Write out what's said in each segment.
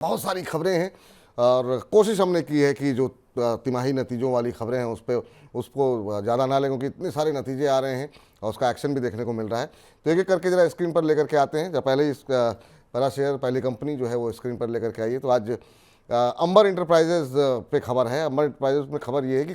बहुत सारी खबरें हैं और कोशिश हमने की है कि जो तिमाही नतीजों वाली खबरें हैं उसको ज़्यादा ना लें, क्योंकि इतने सारे नतीजे आ रहे हैं और उसका एक्शन भी देखने को मिल रहा है। तो एक एक करके ज़रा स्क्रीन पर लेकर के आते हैं। जब पहले इस पहला शेयर, पहली कंपनी जो है वो स्क्रीन पर लेकर के आई है। तो आज अंबर इंटरप्राइजेज पे खबर है। अंबर इंटरप्राइजेज में खबर ये है कि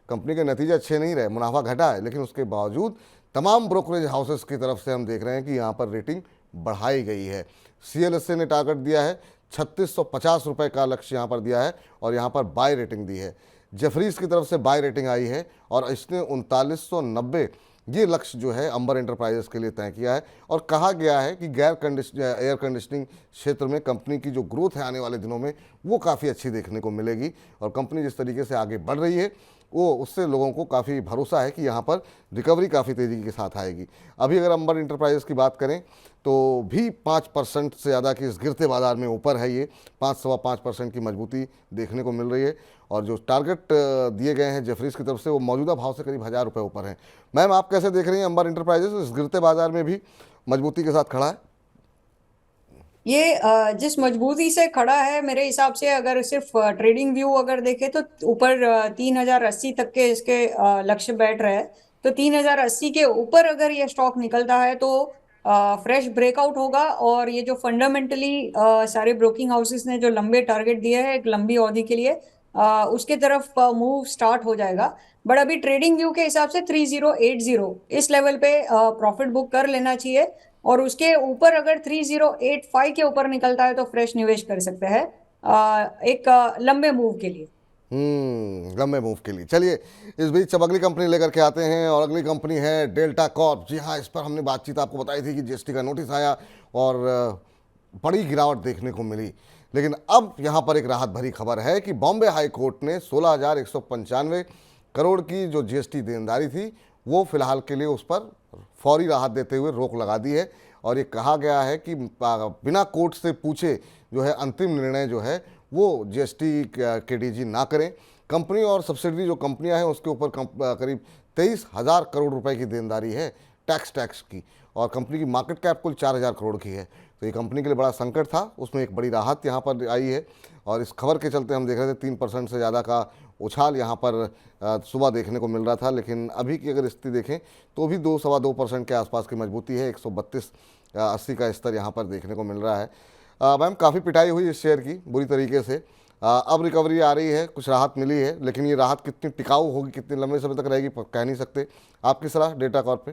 कंपनी के नतीजे अच्छे नहीं रहे, मुनाफा घटा है, लेकिन उसके बावजूद तमाम ब्रोकरेज हाउसेस की तरफ से हम देख रहे हैं कि यहाँ पर रेटिंग बढ़ाई गई है। CLSA ने टारगेट दिया है 3650 रुपये का लक्ष्य यहाँ पर दिया है और यहाँ पर बाय रेटिंग दी है। जेफरीज की तरफ से बाय रेटिंग आई है और इसने 3990 ये लक्ष्य जो है अंबर एंटरप्राइजेस के लिए तय किया है। और कहा गया है कि एयर कंडीशनिंग क्षेत्र में कंपनी की जो ग्रोथ है आने वाले दिनों में वो काफ़ी अच्छी देखने को मिलेगी और कंपनी जिस तरीके से आगे बढ़ रही है वो उससे लोगों को काफ़ी भरोसा है कि यहाँ पर रिकवरी काफ़ी तेज़ी के साथ आएगी। अभी अगर अंबर इंटरप्राइजेस की बात करें तो भी 5% से ज़्यादा की इस गिरते बाजार में ऊपर है। ये 5-5.25% की मजबूती देखने को मिल रही है और जो टारगेट दिए गए हैं जेफरीज की तरफ से वो मौजूदा भाव से करीब 1000 रुपये ऊपर हैं। मैम, आप कैसे देख रही हैं अंबर इंटरप्राइजेस इस गिरते बाजार में भी मजबूती के साथ खड़ा है? ये जिस मजबूती से खड़ा है, मेरे हिसाब से अगर सिर्फ ट्रेडिंग व्यू अगर देखें तो ऊपर 3080 तक के इसके लक्ष्य बैठ रहे हैं। तो 3080 के ऊपर अगर ये स्टॉक निकलता है तो फ्रेश ब्रेकआउट होगा और ये जो फंडामेंटली सारे ब्रोकिंग हाउसेस ने जो लंबे टारगेट दिए हैं एक लंबी अवधि के लिए, उसके तरफ मूव स्टार्ट हो जाएगा। बट अभी ट्रेडिंग व्यू के हिसाब से 3080 इस लेवल पे प्रॉफिट बुक कर लेना चाहिए और उसके ऊपर अगर 3085 के ऊपर निकलता है तो फ्रेश निवेश कर सकते हैं एक लंबे मूव के लिए। लंबे मूव के लिए। चलिए, इस बीच अब अगली कंपनी लेकर के आते हैं और अगली कंपनी है डेल्टा कॉर्प। जी हाँ, इस पर हमने बातचीत आपको बताई थी कि GST का नोटिस आया और बड़ी गिरावट देखने को मिली। लेकिन अब यहाँ पर एक राहत भरी खबर है कि बॉम्बे हाई कोर्ट ने 16,195 करोड़ की जो GST देनदारी थी वो फिलहाल के लिए उस पर फौरी राहत देते हुए रोक लगा दी है। और ये कहा गया है कि बिना कोर्ट से पूछे जो है अंतिम निर्णय जो है वो GST के DG ना करें। कंपनी और सब्सिडरी जो कंपनियां हैं उसके ऊपर करीब 23,000 करोड़ रुपए की देनदारी है टैक्स की, और कंपनी की मार्केट कैप कुल 4,000 करोड़ की है। तो ये कंपनी के लिए बड़ा संकट था, उसमें एक बड़ी राहत यहाँ पर आई है। और इस खबर के चलते हम देख रहे थे 3% से ज़्यादा का उछाल यहाँ पर सुबह देखने को मिल रहा था। लेकिन अभी की अगर स्थिति देखें तो भी 2-2.25% के आसपास की मजबूती है। 132.80 का स्तर यहाँ पर देखने को मिल रहा है। मैम, काफ़ी पिटाई हुई इस शेयर की बुरी तरीके से। अब रिकवरी आ रही है, कुछ राहत मिली है, लेकिन ये राहत कितनी टिकाऊ होगी, कितने लंबे समय तक रहेगी कह नहीं सकते। आपकी सलाह डेटा कॉर्प पे?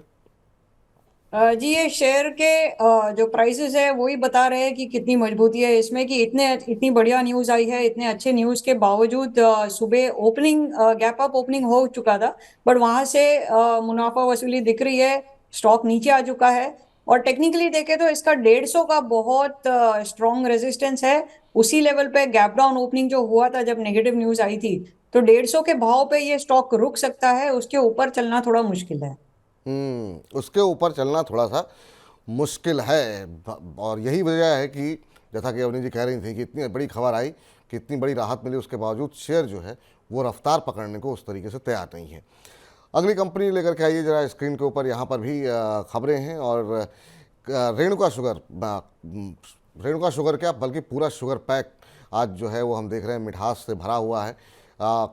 जी, ये शेयर के जो प्राइसेस है वही बता रहे हैं कि कितनी मजबूती है इसमें, कि इतनी बढ़िया न्यूज आई है। इतने अच्छे न्यूज के बावजूद सुबह ओपनिंग गैप अप ओपनिंग हो चुका था, बट वहां से मुनाफा वसूली दिख रही है। स्टॉक नीचे आ चुका है और टेक्निकली देखे तो इसका 150 का बहुत स्ट्रॉन्ग रेजिस्टेंस है। उसी लेवल पे गैप डाउन ओपनिंग जो हुआ था जब नेगेटिव न्यूज आई थी, तो 150 के भाव पे ये स्टॉक रुक सकता है। उसके ऊपर चलना थोड़ा मुश्किल है। उसके ऊपर चलना थोड़ा सा मुश्किल है। और यही वजह है कि जैसा कि अवनी जी कह रही थी कि इतनी बड़ी खबर आई कि इतनी बड़ी राहत मिली, उसके बावजूद शेयर जो है वो रफ्तार पकड़ने को उस तरीके से तैयार नहीं है। अगली कंपनी लेकर के आइए जरा स्क्रीन के ऊपर। यहाँ पर भी खबरें हैं और रेणुका शुगर, रेणुका शुगर क्या बल्कि पूरा शुगर पैक आज जो है वो हम देख रहे हैं मिठास से भरा हुआ है।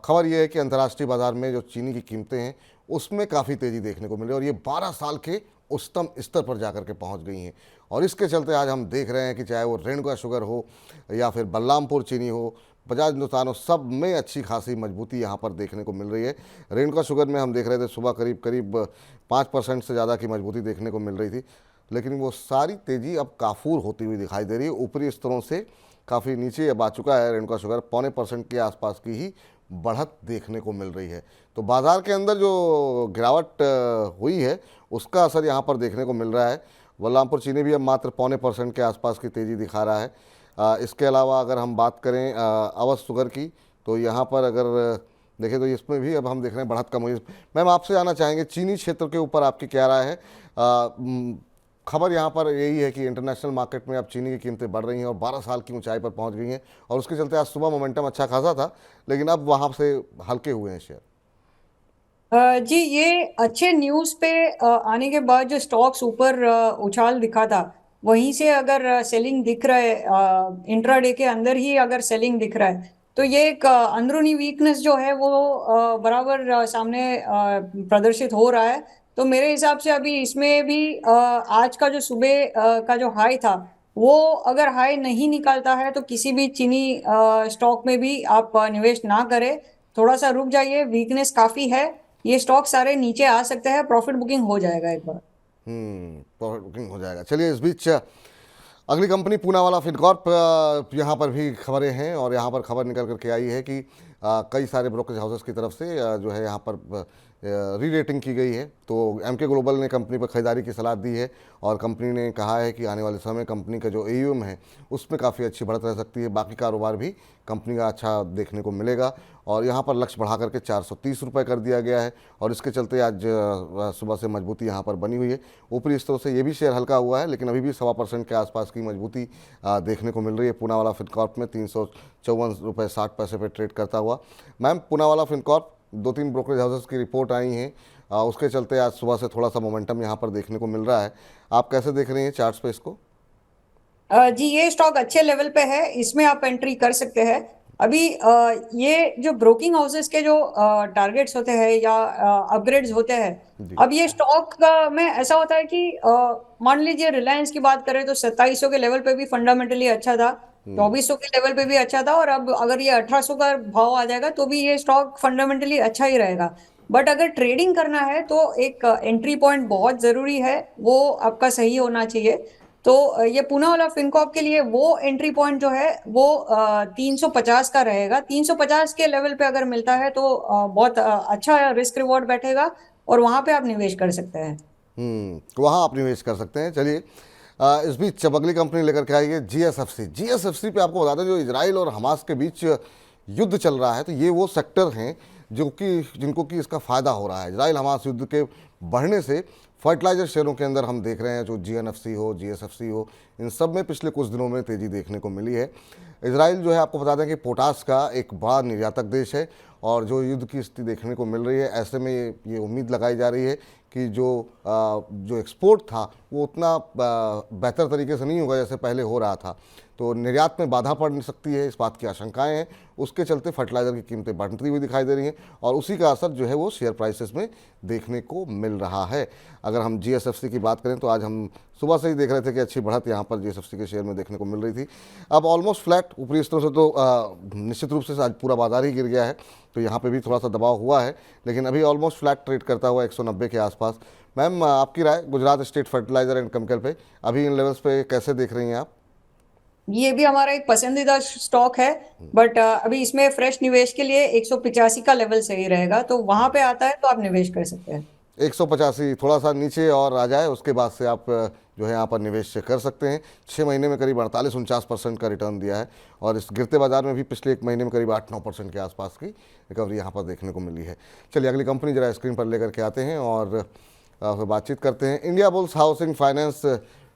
खबर ये है कि अंतर्राष्ट्रीय बाजार में जो चीनी की कीमतें हैं उसमें काफ़ी तेज़ी देखने को मिली और ये 12 साल के उच्चतम स्तर पर जाकर के पहुंच गई हैं। और इसके चलते आज हम देख रहे हैं कि चाहे वो रेणुका शुगर हो या फिर बलरामपुर चीनी हो, बजाज हिंदुस्तान हो, सब में अच्छी खासी मजबूती यहाँ पर देखने को मिल रही है। रेणुका शुगर में हम देख रहे थे सुबह करीब करीब 5% से ज़्यादा की मजबूती देखने को मिल रही थी, लेकिन वो सारी तेज़ी अब काफूर होती हुई दिखाई दे रही है। ऊपरी स्तरों से काफ़ी नीचे अब आ चुका है रेणुका शुगर, 0.25% के आसपास की ही बढ़त देखने को मिल रही है। तो बाज़ार के अंदर जो गिरावट हुई है उसका असर यहाँ पर देखने को मिल रहा है। बलरामपुर चीनी भी अब मात्र 0.25% के आसपास की तेज़ी दिखा रहा है। इसके अलावा अगर हम बात करें अवध शुगर की, तो यहाँ पर अगर देखें तो इसमें भी अब हम देख रहे हैं बढ़त कम हुई। मैम, आपसे जानना चाहेंगे चीनी क्षेत्र के ऊपर आपकी क्या राय है? खबर यहाँ पर यही है कि इंटरनेशनल मार्केट में अब चीनी की कीमतें बढ़ रही हैं और 12 साल की ऊंचाई पर पहुंच गई हैं और उसके चलते आज सुबह मोमेंटम अच्छा खासा था, लेकिन अब वहाँ से हल्के हुए हैं शेयर। जी, ये अच्छे न्यूज़ पे आने के बाद जो स्टॉक्स ऊपर उछाल दिखा था, वहीं से अगर सेलिंग दिख रहा है, इंट्राडे के अंदर ही अगर सेलिंग दिख रहा है, तो ये एक अंदरूनी वीकनेस जो है वो बराबर सामने प्रदर्शित हो रहा है। तो मेरे हिसाब से अभी इसमें भी आज का जो सुबह का जो हाई था, वो अगर हाई नहीं निकालता है तो किसी भी चीनी स्टॉक में भी आप निवेश ना करें। थोड़ा सा रुक जाइए, वीकनेस काफी है, ये स्टॉक सारे नीचे आ सकते हैं, प्रॉफिट बुकिंग हो जाएगा एक बार। प्रॉफिट बुकिंग हो जाएगा। चलिए इस बीच अगली कंपनी पूनावाला फिनकॉर्प, यहाँ पर भी खबरें हैं और यहाँ पर खबर निकल करके आई है कि कई सारे ब्रोकरेज हाउसेस की तरफ से जो है यहाँ पर री रेटिंग की गई है। तो एमके ग्लोबल ने कंपनी पर खरीदारी की सलाह दी है और कंपनी ने कहा है कि आने वाले समय कंपनी का जो एयूएम है उसमें काफ़ी अच्छी बढ़त रह सकती है, बाकी कारोबार भी कंपनी का अच्छा देखने को मिलेगा। और यहाँ पर लक्ष्य बढ़ा करके 430 रुपये कर दिया गया है और इसके चलते आज सुबह से मजबूती यहाँ पर बनी हुई है। ऊपरी स्तरों से ये भी शेयर हल्का हुआ है, लेकिन अभी भी 1.25% के आसपास की मजबूती देखने को मिल रही है। पूनावाला फिनकॉर्प में 354.60 रुपये पे ट्रेड करता हुआ। Ma'am, Poonawalla Fincorp 2-3 brokerage houses की रिपोर्ट आई हैं, उसके चलते आज सुबह से थोड़ा सा मोमेंटम यहाँ पर देखने को मिल रहा है। आप कैसे देख रहे हैं चार्ट्स पे इसको? जी, ये स्टॉक अच्छे लेवल पे है, इसमें आप एंट्री कर सकते हैं। अभी ये जो ब्रोकिंग हाउसेस के जो टारगेट्स होते हैं या अपग्रेड्स होते हैं, जी। अब ये स्टॉक का में ऐसा होता है कि मान लीजिए रिलायंस की बात करें तो 2700 के लेवल पे भी फंडामेंटली अच्छा था, 2400 के लेवल पे भी अच्छा था, और अब अगर ये 1800 का भाव आ जाएगा तो भी ये स्टॉक फंडामेंटली अच्छा ही रहेगा। बट अगर ट्रेडिंग करना है तो एक एंट्री पॉइंट बहुत जरूरी है, वो आपका सही होना चाहिए। तो ये पूना वाला फिनकॉर्प के लिए वो एंट्री पॉइंट जो है वो 350 का रहेगा। 350 के लेवल पे अगर मिलता है तो बहुत अच्छा रिस्क रिवॉर्ड बैठेगा और वहां पे आप निवेश कर सकते हैं। तो वहाँ आप निवेश कर सकते हैं। चलिए इस बीच जब अगली कंपनी लेकर के आई है जीएसएफसी। जीएसएफसी पे आपको बता दें, जो इजराइल और हमास के बीच युद्ध चल रहा है, तो ये वो सेक्टर हैं जो कि जिनको कि इसका फ़ायदा हो रहा है। इजराइल हमास युद्ध के बढ़ने से फर्टिलाइजर शेयरों के अंदर हम देख रहे हैं, जो जीएनएफसी हो, जीएसएफसी हो, इन सब में पिछले कुछ दिनों में तेज़ी देखने को मिली है। इजराइल जो है, आपको बता दें कि पोटास का एक बड़ा निर्यातक देश है और जो युद्ध की स्थिति देखने को मिल रही है, ऐसे में ये उम्मीद लगाई जा रही है कि जो एक्सपोर्ट था वो उतना बेहतर तरीके से नहीं होगा जैसे पहले हो रहा था। तो निर्यात में बाधा पड़ सकती है, इस बात की आशंकाएं हैं। उसके चलते फर्टिलाइज़र की कीमतें बढ़ती हुई दिखाई दे रही हैं और उसी का असर जो है वो शेयर प्राइसेस में देखने को मिल रहा है। अगर हम जीएसएफसी की बात करें तो आज हम सुबह से ही देख रहे थे कि अच्छी बढ़त यहाँ पर जीएसएफसी के शेयर में देखने को मिल रही थी। अब ऑलमोस्ट फ्लैट, ऊपरी स्तरों से तो निश्चित रूप से आज पूरा बाजार ही गिर गया है, तो यहाँ पे भी थोड़ा सा दबाव हुआ है, लेकिन अभी ऑलमोस्ट फ्लैट ट्रेड करता हुआ 190 के आसपास। मैम, आपकी राय Gujarat state fertilizer and chemical पे अभी इन लेवल्स पे कैसे देख रही हैं आप? ये भी हमारा एक पसंदीदा स्टॉक है, बट अभी इसमें फ्रेश निवेश के लिए 185 का लेवल सही रहेगा, तो वहां पे आता है तो आप निवेश कर सकते हैं। 185 थोड़ा सा नीचे और आ जाए, उसके बाद से आप जो है यहाँ पर निवेश कर सकते हैं। 6 महीने में करीब 48-49% का रिटर्न दिया है और इस गिरते बाजार में भी पिछले 1 महीने में करीब 8-9% के आसपास की रिकवरी यहाँ पर देखने को मिली है। चलिए अगली कंपनी जरा स्क्रीन पर लेकर के आते हैं और फिर बातचीत करते हैं। इंडिया बुल्स हाउसिंग फाइनेंस,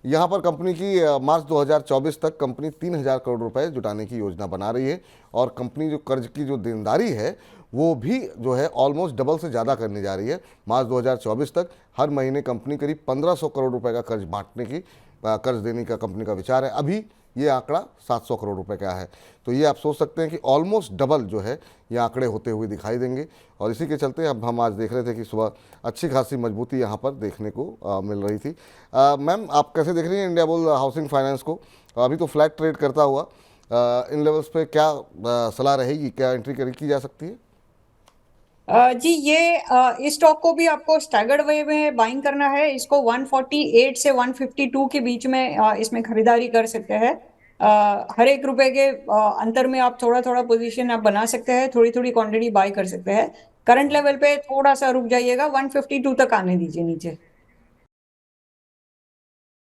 यहाँ पर कंपनी की मार्च 2024 तक कंपनी 3,000 करोड़ रुपए जुटाने की योजना बना रही है और कंपनी जो कर्ज की जो देनदारी है वो भी जो है ऑलमोस्ट डबल से ज़्यादा करने जा रही है। मार्च 2024 तक हर महीने कंपनी करीब 1,500 करोड़ रुपए का कर्ज बांटने की कर्ज देने का कंपनी का विचार है। अभी ये आंकड़ा 700 करोड़ रुपए का है, तो ये आप सोच सकते हैं कि ऑलमोस्ट डबल जो है ये आंकड़े होते हुए दिखाई देंगे। और इसी के चलते अब हम आज देख रहे थे कि सुबह अच्छी खासी मजबूती यहाँ पर देखने को मिल रही थी। मैम, आप कैसे देख रही हैं इंडिया बुल हाउसिंग फाइनेंस को? अभी तो फ्लैट ट्रेड करता हुआ, इन लेवल्स पे क्या सलाह रहेगी, क्या एंट्री की जा सकती है? जी, ये इस स्टॉक को भी आपको स्टैगर्ड वे में बाइंग करना है। इसको 148 से 152 के बीच में इसमें खरीदारी कर सकते हैं। हर एक रुपए के अंतर में आप थोड़ा थोड़ा पोजीशन आप बना सकते हैं, थोड़ी थोड़ी क्वांटिटी बाय कर सकते हैं। करंट लेवल पे थोड़ा सा रुक जाइएगा, 152 तक आने दीजिए नीचे।